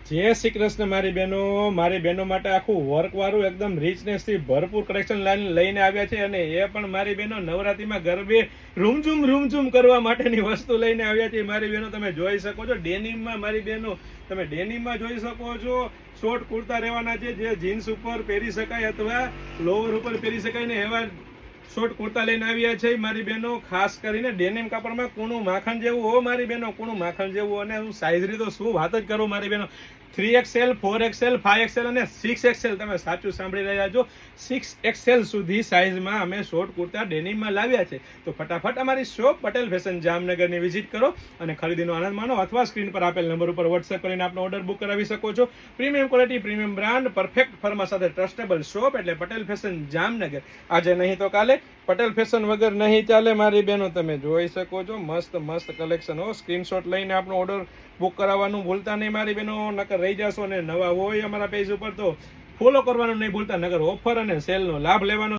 જય શ્રી કૃષ્ણ મારી બહેનો માટે આખું વર્કવાળું એકદમ રિચનેસથી ભરપૂર કલેક્શન લઈને આવ્યા છે. અને એ પણ મારી બહેનો નવરાત્રીમાં ગરબે રૂમઝૂમ કરવા માટેની વસ્તુ લઈને આવ્યા છે. મારી બહેનો તમે જોઈ શકો છો ડેનિમમાં, મારી બહેનો તમે ડેનિમમાં જોઈ શકો છો. શોર્ટ કુર્તા રહેવાના છે જે જીન્સ ઉપર પહેરી શકાય અથવા લોવર ઉપર પહેરી શકાય ને એવા શોર્ટ કુર્તા લઈને આવ્યા છે મારી બહેનો. ખાસ કરીને ડેનિમ કાપડમાં કૂણું માખણ જેવું હો મારી બહેનો, કૂણું માખણ જેવું. અને હું સાઇઝની તો શું વાત જ કરું મારી બહેનો. 3XL, 4XL, 5XL અને 6XL, તમે સાચું સાંભળી રહ્યા છો, 6XL સુધી સાઇઝમાં અમે શોર્ટ કુર્તા ડેનિમમાં લાવ્યા છે. તો ફટાફટ અમારી શોપ પટેલ ફેશન જામનગરની વિઝિટ કરો અને ખરીદીનો આનંદ માણો. અથવા સ્ક્રીન પર આપેલ નંબર ઉપર વોટ્સએપ કરીને આપનો ઓર્ડર બુક કરાવી શકો છો. Premium quality, premium brand, perfect pharma સાથે ટ્રસ્ટેબલ શોપ એટલે પટેલ ફેશન જામનગર. આજે નહીં તો કાલે પટેલ ફેશન વગર નહીં ચાલે મારી બહેનો. તમે જોઈ શકો છો મસ્ત કલેક્શન હો. સ્ક્રીનશોટ લઈને આપણો ઓર્ડર બુક કરાવવાનું ભૂલતા નહીં મારી બહેનો, નકર રહી જશો. અને નવા હોય અમારા પેજ ઉપર તો ફોલો કરવાનું નહીં ભૂલતા, નકર ઓફર અને સેલનો લાભ લેવાનો